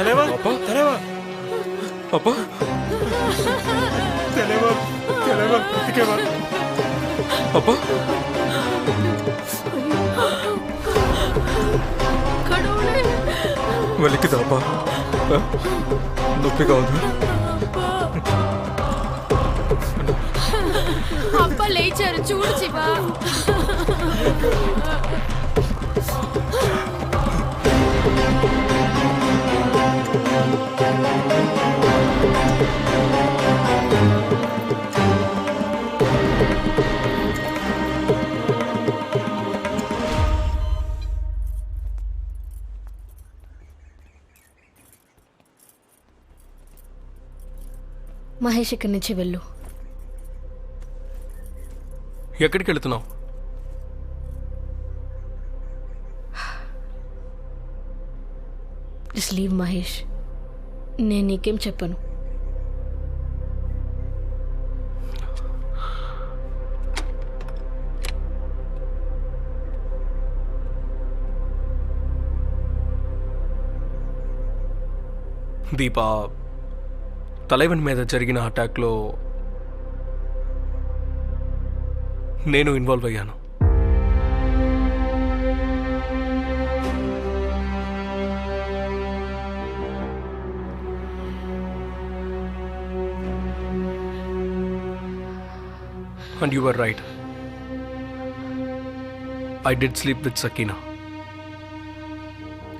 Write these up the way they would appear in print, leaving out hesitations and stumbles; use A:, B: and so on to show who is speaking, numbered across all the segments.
A: தலைவா தலைவா
B: அப்பா
A: தலைவா தலைவா குத்திக்கவா
B: அப்பா వలికిదా అప్పా నొప్పిగా ఉంది
C: అప్ప లేచారు చూడు శివా. మహేష్ ఇక్కడి నుంచి వెళ్ళు.
B: ఎక్కడికి వెళుతున్నావు?
C: Just leave Mahesh. నేను నీకేం చెప్పను.
B: దీపా, తలైవన్ మీద జరిగిన అటాక్లో నేను ఇన్వాల్వ్ అయ్యాను. And you were right. I did sleep with Sakina.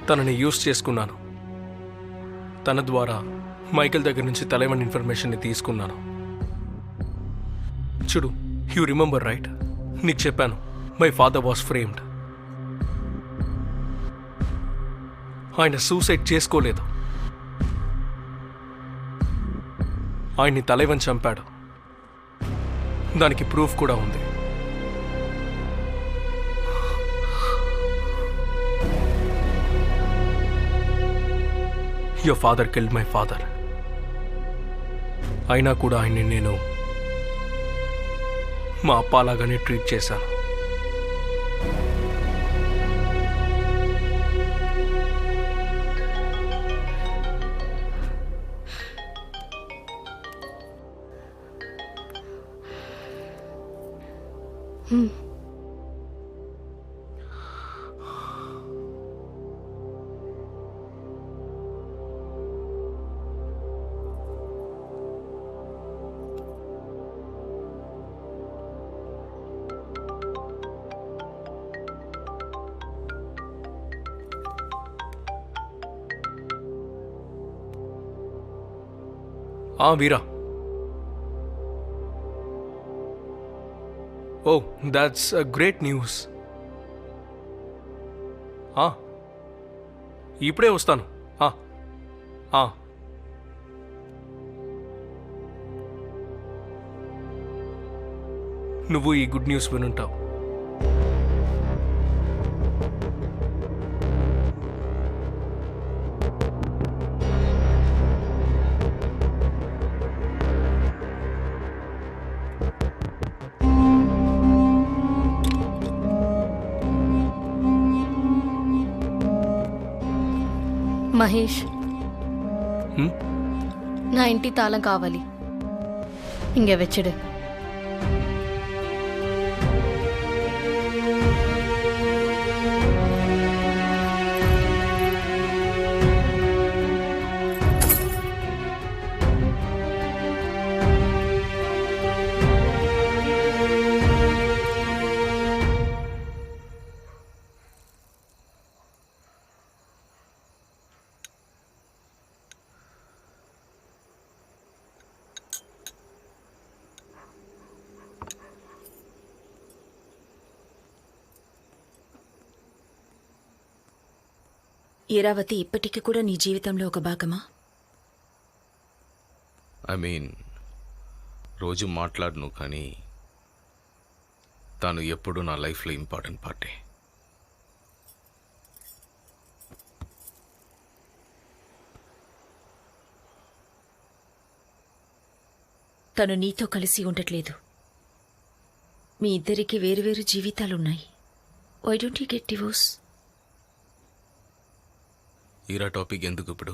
B: తనని యూస్ చేసుకున్నాను. తన ద్వారా మైకేల్ దగ్గర నుంచి తలైవన్ ఇన్ఫర్మేషన్ని తీసుకున్నాను. చూడు, యూ రిమెంబర్ రైట్? నీకు చెప్పాను, మై ఫాదర్ వాస్ ఫ్రేమ్డ్. ఆయన సూసైడ్ చేసుకోలేదు. ఆయన్ని తలైవన్ చంపాడు. దానికి ప్రూఫ్ కూడా ఉంది. Your father killed my father. అయినా కూడా ఆయన్ని నేను మా అప్పలాగానే ట్రీట్ చేశాను. వీరా. ఓ, దాట్స్ గ్రేట్ న్యూస్. ఇప్పుడే వస్తాను. నువ్వు ఈ గుడ్ న్యూస్ వినుంటావు.
C: మహేష్, నా ఇంటి తాళం కావాలి. ఇంగ వెచ్చడు.
D: ఇరావతి ఇప్పటికీ కూడా నీ జీవితంలో ఒక భాగమా?
E: రోజు మాట్లాడను, కానీ తాను ఎప్పుడు నా లైఫ్లో ఇంపార్టెంట్ పార్టే.
D: తను నీతో కలిసి ఉండట్లేదు. మీ ఇద్దరికి వేరువేరు జీవితాలున్నాయి. Why don't you get divorce?
E: ఈరా టాపిక్ ఎందుకు ఇప్పుడు?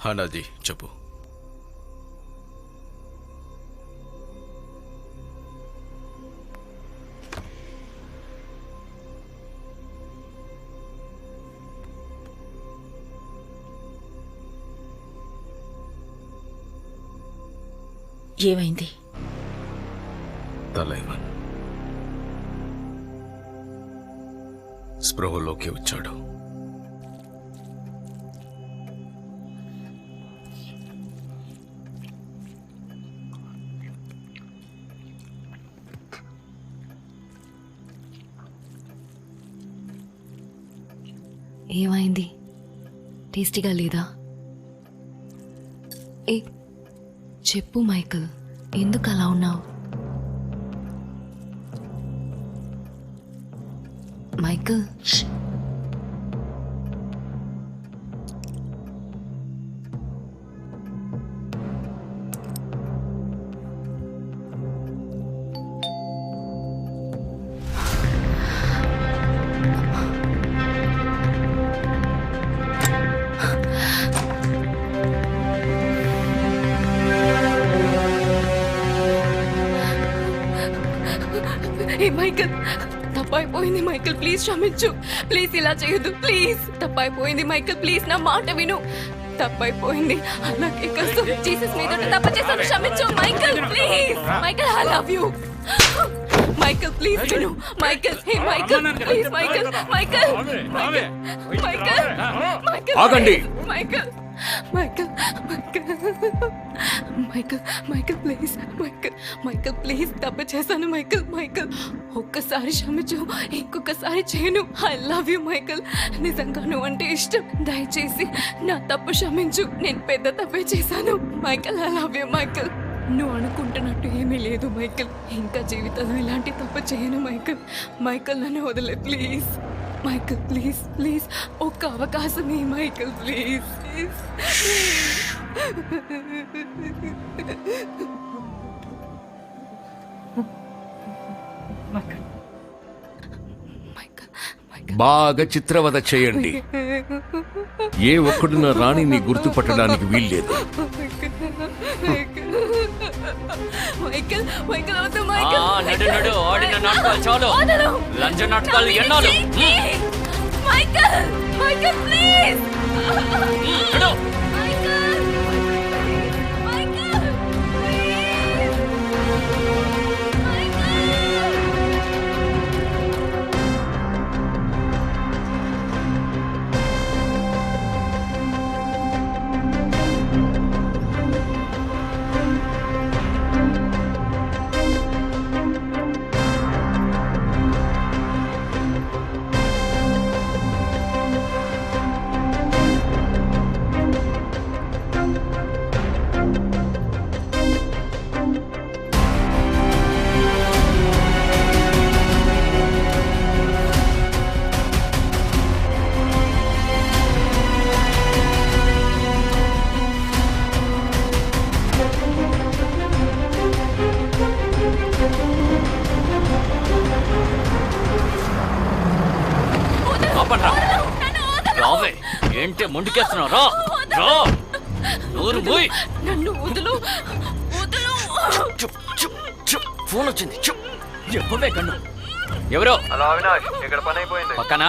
E: హానాజీ చెప్పు.
D: ఏమైంది?
E: తలైవన్ స్పృహలోకి వచ్చాడు.
C: ఏమైంది? టేస్టీగా లేదా? ఏ చెప్పు మైకల్, ఎందుకు అలా ఉన్నావు? మైకల్,
F: ఏ మైకల్, తప్పైపోయింది మైకల్, ప్లీజ్ క్షమించు. ప్లీజ్ ఇలా చేయొద్దు, ప్లీజ్. తప్పైపోయింది మైకల్, ప్లీజ్ నా మాట విను. తప్పైపోయింది, అలాగే కసు జీసస్ మీద తప్పు చేశాను, క్షమించు Michael, please. Michael, I love you. Michael, please విను. Michael, hey Michael, please Michael, Michael, Michael, Michael, Michael,
E: ఆగండి.
F: Michael, Michael, Michael, Michael, Michael, please. Michael, Michael, please. తప్పు చేశాను మైకల్. మైకల్, ఒక్కసారి క్షమించు, ఇంకొకసారి చేయను. I love you Michael. నిజంగా నువ్వు అంటే ఇష్టం. దయచేసి నా తప్పు క్షమించు. నేను పెద్ద తప్పే చేశాను Michael. I love you Michael. నువ్వు అనుకుంటున్నట్టు ఏమీ లేదు మైకల్. ఇంకా జీవితంలో ఇలాంటి తప్పు చేయను మైకల్. మైకల్, నన్ను వదిలే ప్లీజ్. మైకల్, ప్లీజ్, ప్లీజ్, ఒక్క అవకాశం ఈ మైకల్, ప్లీజ్.
G: బాగా చిత్రవద చేయండి. ఏ ఒక్కడున్న రాణిని గుర్తుపట్టడానికి వీల్లేదు.
F: మైకల్, మైకల్, వద్దు మైకల్.
H: నడు నడు, ఆడిన నాటకాలు చాలు. లంచ నాటకాలు ఎన్నాళ్ళు?
F: Michael, Michael, please.
H: నడు.
F: Michael, Michael, please. మైకల్.
H: రావే, ఏంటి ముందుకేస్తున్నావు? రా రా, నూరు పోయి.
F: నన్ను వదులు, వదులు.
H: ఫోన్ వచ్చింది. చెప్పవే కన్ను. ఎవరో?
I: హలో అవినాష్, ఇక్కడ పని అయిపోయింది.
H: పక్కన.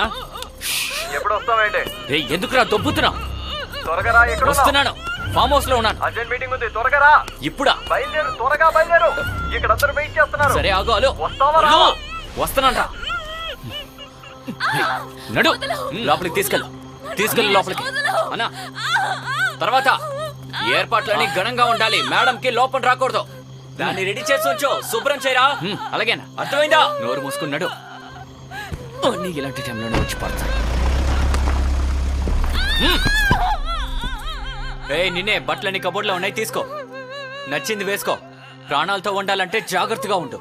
I: ఎప్పుడు వస్తావేంటి?
H: ఎందుకురా దొబ్బుతున్నా?
I: త్వరగా రా. ఎక్కడ
H: వస్తున్నాను, ఫామ్ హౌస్ లో ఉన్నాను.
I: అర్జెంట్ మీటింగ్ ఉంది, త్వరగా రా.
H: ఇప్పుడా?
I: బయలుదేరు, త్వరగా బయలుదేరు. ఇక్కడ అందరూ వెయిట్ చేస్తున్నారు.
H: సరే ఆగు. హలో,
I: వస్తావా రా?
H: వస్తానంట. నడు, లోపలికి తీసుకెళ్ళు లోపలికి. అన్నా, తర్వాత ఏర్పాట్లన్నీ ఘనంగా ఉండాలి. మేడంకి లోపల రాకూడదు. దాన్ని రెడీ చేసి ఉంచు, శుభ్రం చేయరా. అలాగేనా? అర్థమైందా? నోరు మూసుకున్నాడు. అన్నీ ఇలాంటి టైంలోనే వచ్చి పడతాయి. నిన్నే బట్టలన్నీ కబోర్డ్లో ఉన్నాయి, తీసుకో. నచ్చింది వేసుకో. ప్రాణాలతో ఉండాలంటే జాగ్రత్తగా ఉండు.